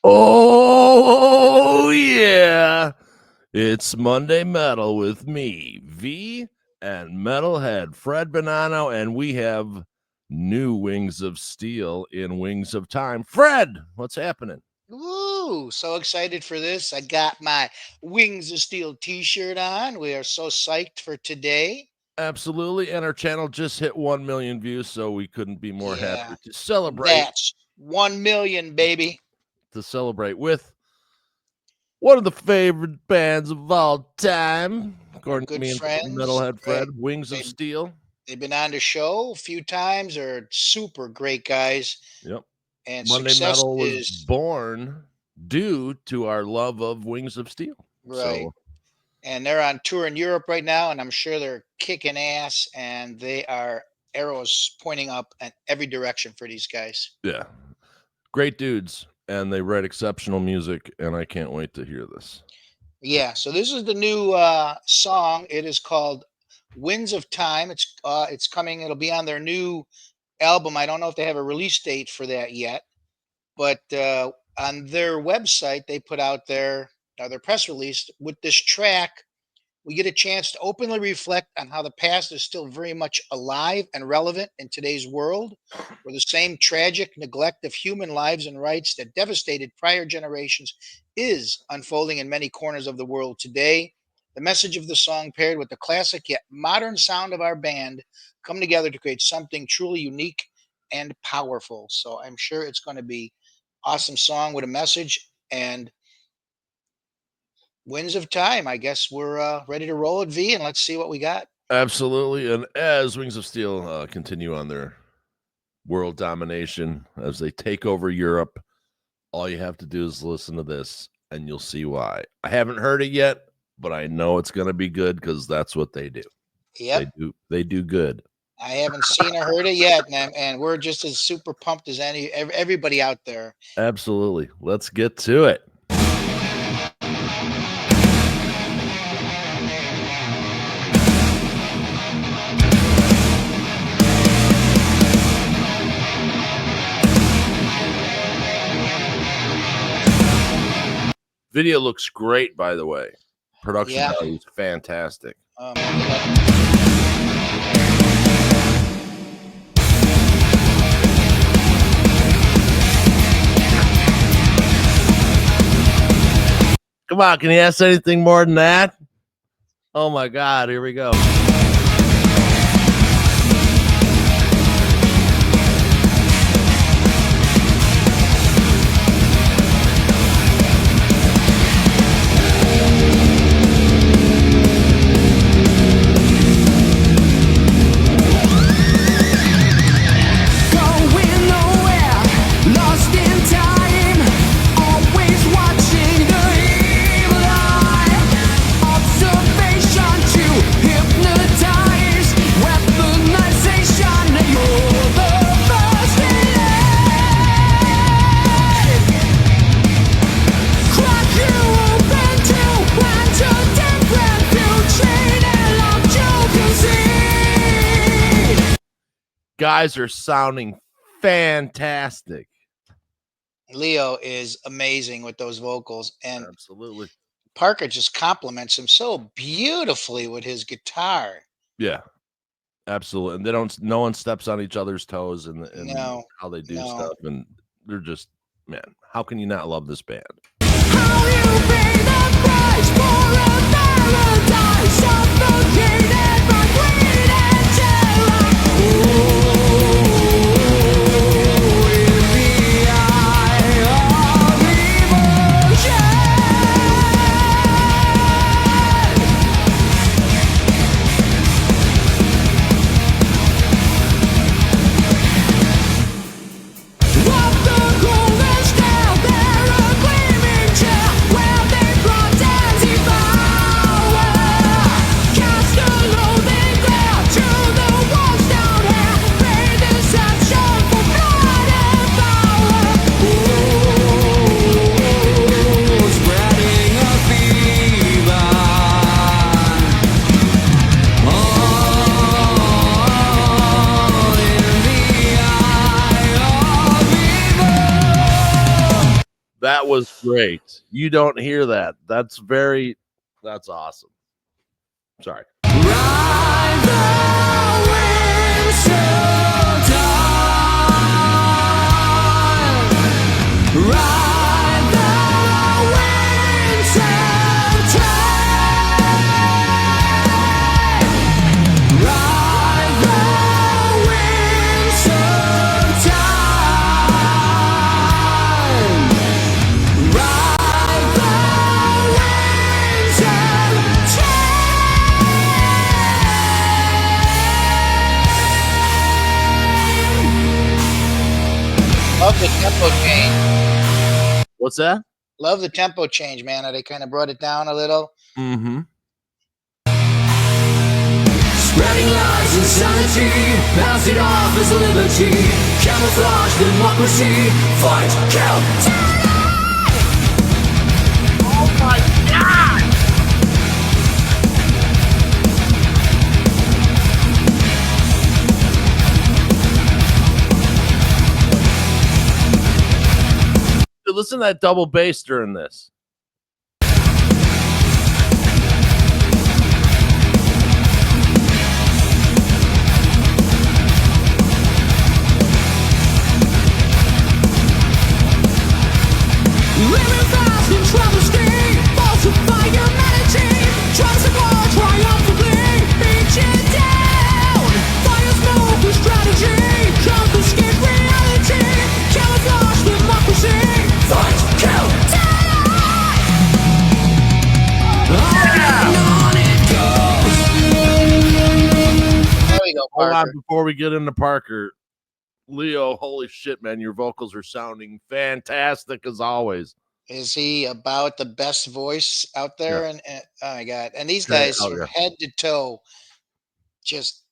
Oh, yeah. It's Monday Metal with me, V, and Metalhead Fred Bonanno, and we have new Wings of Steel in Wings of Time. Fred, what's happening? Woo! So excited for this. I got my Wings of Steel t shirt on. We are so psyched for today. Absolutely. And our channel just hit 1 million views, so we couldn't be more Yeah, happy to celebrate. that's 1 million, baby. With one of the favorite bands of all time, Our according to good me and friends. Metalhead Right. Fred, Wings of They, Steel. they've been on the show a few times. They're super great guys. Yep. And Monday success Metal was is born due to our love of Wings of Steel. right. So, And they're on tour in Europe right now. And I'm sure they're kicking ass. And they are arrows pointing up in every direction for these guys. yeah, great dudes, and they write exceptional music, and I can't wait to hear this. Yeah, so this is the new song. It is called "Winds of Time." It's coming. It'll be on their new album. I don't know if they have a release date for that yet, but on their website they put out their press release with this track. We get a chance to openly reflect on how the past is still very much alive and relevant in today's world, where the same tragic neglect of human lives and rights that devastated prior generations is unfolding in many corners of the world today. The message of the song, paired with the classic yet modern sound of our band, come together to create something truly unique and powerful. So I'm sure it's going to be awesome song with a message and Winds of Time. I guess we're ready to roll at V, and let's see what we got. Absolutely. And as Wings of Steel continue on their world domination, as they take over Europe, all you have to do is listen to this, and you'll see why. I haven't heard it yet, but I know it's going to be good because that's what they do. Yep, They do good. I haven't seen or heard it yet, and we're just as super pumped as everybody out there. Absolutely. Let's get to it. Video looks great, by the way. Production Yeah. value is fantastic. Come on, can you ask anything more than that? Oh my God, here we go. Going nowhere, lost in time, always watching the evil eye. Observation to hypnotize, weaponization. You're the first in line. Crack you open to enter different future and locked you can see. Guys are sounding fantastic. Leo is amazing with those vocals, and Absolutely. Parker just compliments him so beautifully with his guitar. Yeah, absolutely. And they don't, no one steps on each other's toes and No, how they do no. stuff. And they're just, man, how can you not love this band? How you pay the price for a paradise suffocated by greed and terror. In the eye of emotion. Of the golden scale, they're a gleaming chair where they brought and devour. Cast a That was great. You don't hear that. That's awesome. Sorry. Ride the winds of time. Ride the winds of time. Ride the winds of time. Ride the winds of Love the tempo change. What's that? Love the tempo change, man. They kind of brought it down a little. Mm-hmm. Spreading lies and sanity, pass it off as liberty, camouflage democracy, fight, kill, Oh my God! Dude, listen to that double bass during this. living fast in travesty, falsify humanity, trust the war triumphantly, beat you down, fire smoke with strategy, confiscate reality, camouflage democracy, fight, kill, die! On it goes. There we go, Hold on, Parker. before we get into Parker. Leo, holy shit, man. Your vocals are sounding fantastic as always. Is he about the best voice out there? Yeah. And oh my God. And these Yeah, guys oh, from yeah. head to toe, just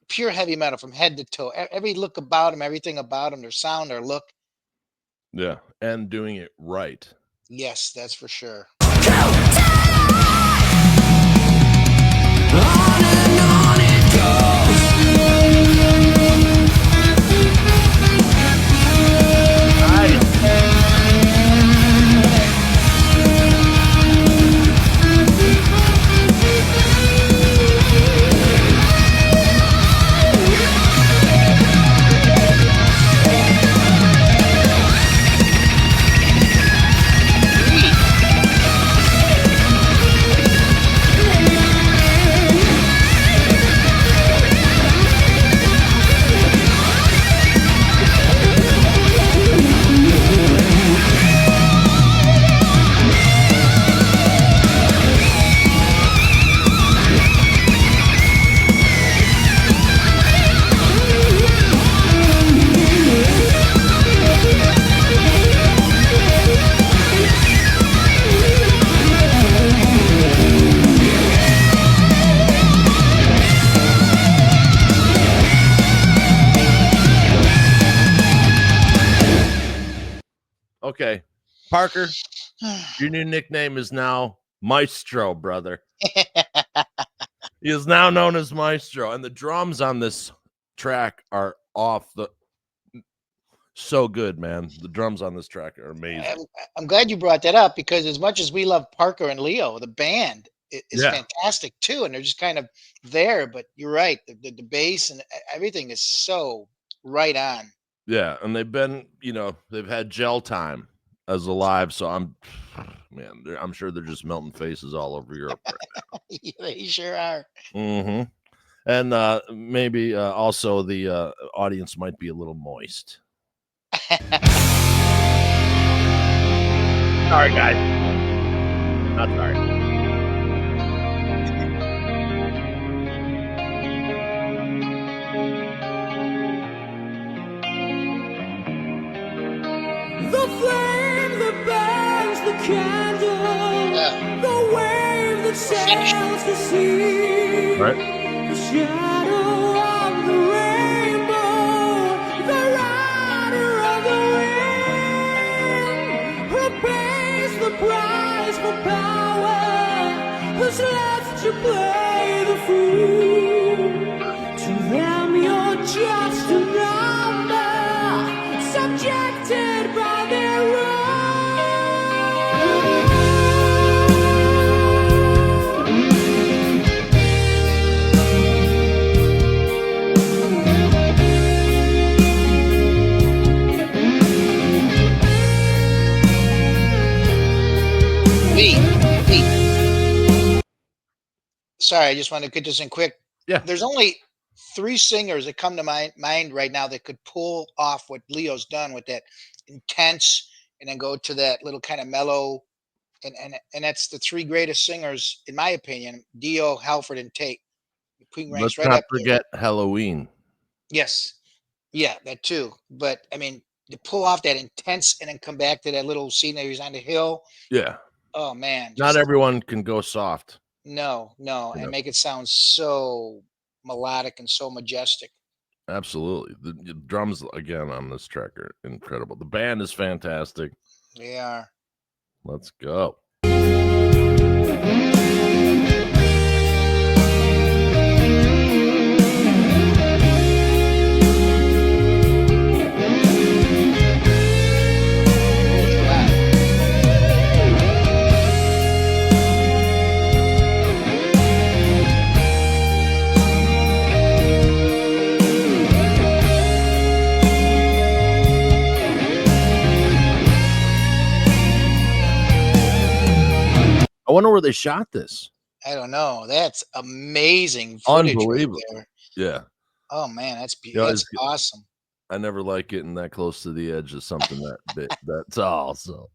pure heavy metal from head to toe. Every look about them, everything about them, their sound, their look. Yeah. And doing it right. Yes, that's for sure. On and on it goes. Okay. Parker, your new nickname is now Maestro, brother. He is now known as Maestro. And the drums on this track are off the so good, man. The drums on this track are amazing. I'm glad you brought that up because as much as we love Parker and Leo, the band is Yeah. fantastic too. And they're just kind of there. But you're right. The bass and everything is so right on. Yeah, and they've been, they've had gel time as alive, so I'm sure they're just melting faces all over Europe right They sure are. now. Mm-hmm. And maybe also the audience might be a little moist. Sorry, guys. Not sorry. The flame that burns the candle, Yeah. the wave that sails the sea, Right? the shadow of the rainbow, the rider of the wind, who pays the price for power, who's left to play the fool. To them you're just a number, subjected by their rules. Hey. Sorry, I just want to get this in quick. Yeah. There's only 3 singers that come to my mind right now that could pull off what Leo's done with that intense and then go to that little kind of mellow, and that's the 3 greatest singers in my opinion, Dio, Halford, and Tate. Queen ranks Let's right not up there. forget Halloween. Yes. Yeah, that too. But I mean, to pull off that intense and then come back to that little scene that he's on the hill. Yeah. Oh man. Not everyone can go soft. No, You and know. make it sound so melodic and so majestic. Absolutely. The drums again on this track are incredible. The band is fantastic. They are. Let's go. I wonder where they shot this. I don't know. That's amazing footage right Unbelievable. there. Yeah. Oh man, that's Yeah, that's it's- awesome. I never like getting that close to the edge of something that big. That's all. So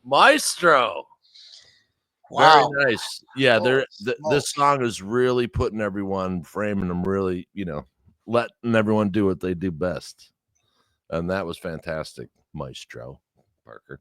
Maestro. Wow. Very nice. Yeah, Holy this smokes. song is really putting everyone, framing them really, letting everyone do what they do best. And that was fantastic, Maestro Parker.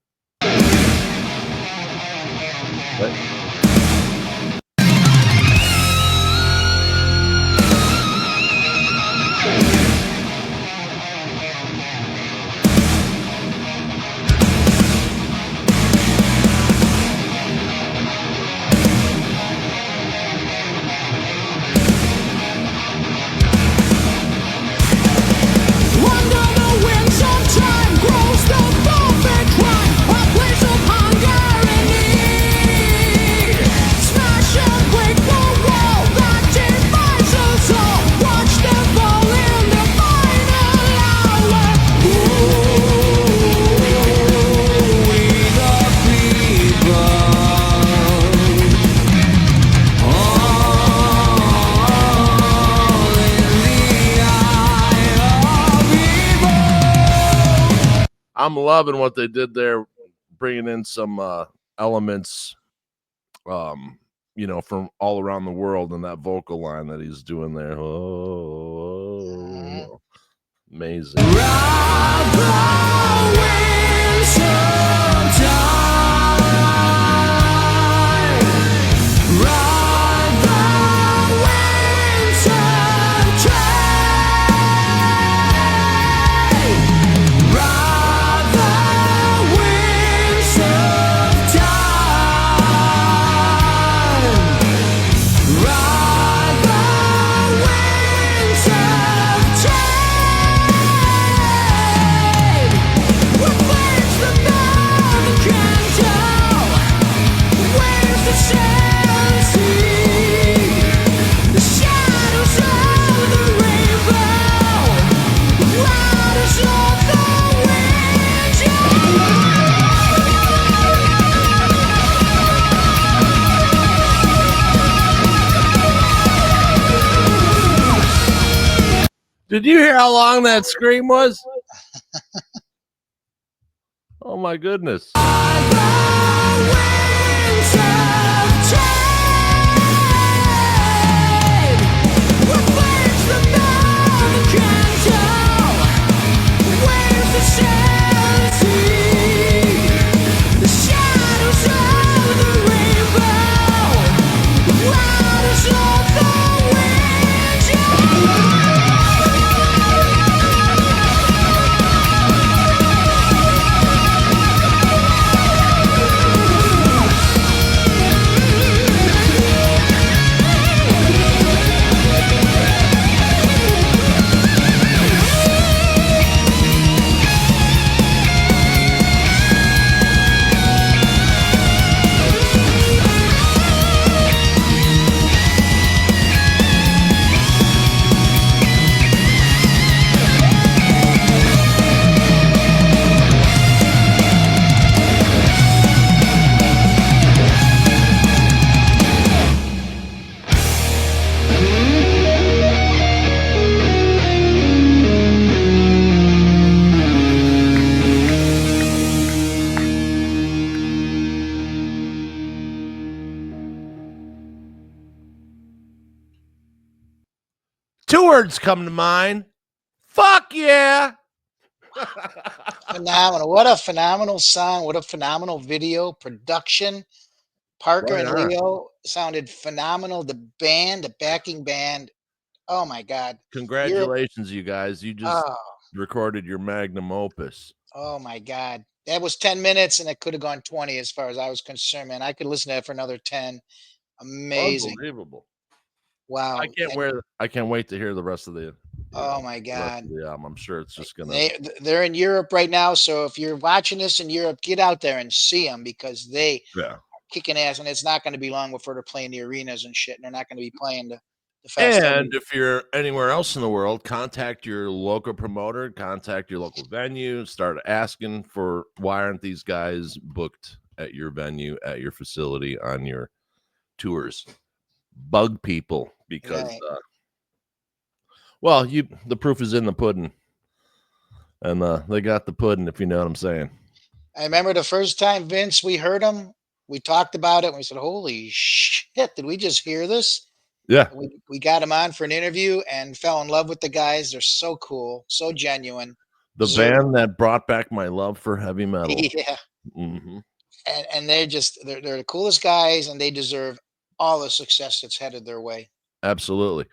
Under the winds of time grows the velvet crime, a place of hunger and need. Smash and break the wall that divides us all. Watch them fall in the final hour. We the people. I'm loving what they did there, bringing in some elements, from all around the world, and that vocal line that he's doing there. Oh, amazing. Ride Did you hear how long that scream was? Oh my goodness. Two words come to mind. Fuck yeah. Phenomenal. What a phenomenal song. What a phenomenal video production. Parker Right and on. Leo sounded phenomenal. The band, the backing band. Oh my God. Congratulations, you guys. You just Oh, recorded your magnum opus. oh my God. That was 10 minutes and it could have gone 20 as far as I was concerned, man. I could listen to that for another 10. Amazing. Unbelievable. Wow. I can't wait to hear the rest of the Oh my the rest God. of the album. I'm sure it's just gonna They're in Europe right now. So if you're watching this in Europe, get out there and see them because they yeah. kicking ass, and it's not going to be long before they're playing the arenas and shit, and they're not going to be playing the festival. And if you're anywhere else in the world, contact your local promoter, contact your local venue, start asking for why aren't these guys booked at your venue, at your facility, on your tours. Bug people because Right. well, the proof is in the pudding. And they got the pudding, if you know what I'm saying. I remember the first time, Vince, we heard them. We talked about it. And we said, "Holy shit! Did we just hear this?" Yeah. We got them on for an interview and fell in love with the guys. They're so cool, so genuine. The Deserve- band that brought back my love for heavy metal. yeah, hmm and they're the coolest guys, and they deserve all the success that's headed their way. Absolutely.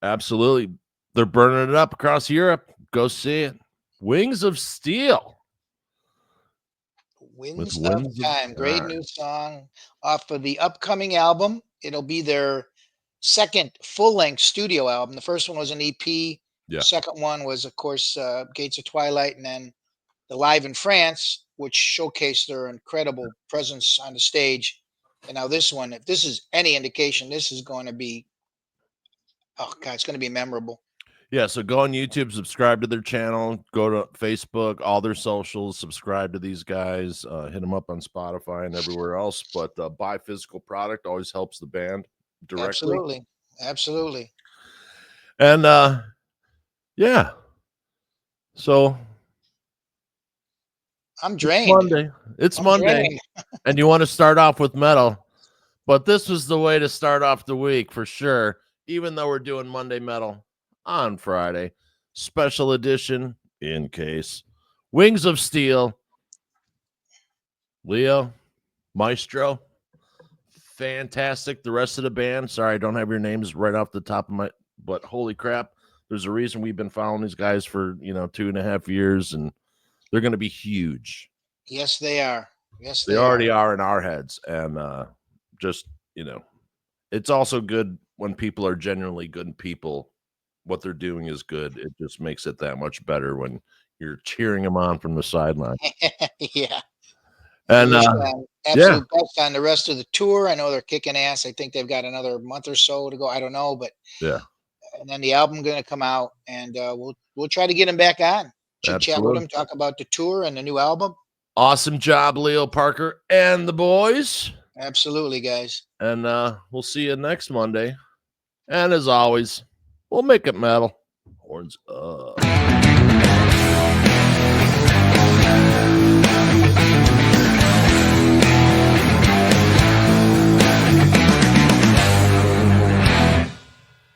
Absolutely. They're burning it up across Europe. Go see it. Wings of Steel. Winds of Winds of Time, great Time. new song off of the upcoming album. It'll be their second full-length studio album. The first one was an EP. Yeah. Second one was, of course, Gates of Twilight, and then the Live in France, which showcased their incredible presence on the stage. And now this one, if this is any indication, this is going to be, oh God, it's going to be memorable. Yeah, so go on YouTube, subscribe to their channel, go to Facebook, all their socials, subscribe to these guys, hit them up on Spotify and everywhere else. But buy physical product always helps the band directly. Absolutely, absolutely. And yeah, so I'm it's drained. Monday. It's I'm Monday, drained. and you want to start off with metal, but this was the way to start off the week for sure. Even though we're doing Monday metal on Friday, special edition in case. Wings of Steel. Leo, Maestro, fantastic. The rest of the band, sorry, I don't have your names right off the top of my, but holy crap, there's a reason we've been following these guys for 2.5 years, and they're going to be huge. Yes, they are. Yes, They already are in our heads, and just it's also good when people are genuinely good people. What they're doing is good. It just makes it that much better when you're cheering them on from the sideline. Yeah. And Absolute best on the rest of the tour. I know they're kicking ass. I think they've got another month or so to go. I don't know, but yeah, and then the album going to come out, and we'll try to get them back on, chit chat with Absolutely. them, talk about the tour and the new album. awesome job, Leo Parker and the boys. Absolutely, guys. And we'll see you next Monday. And as always, we'll make it metal. Horns up.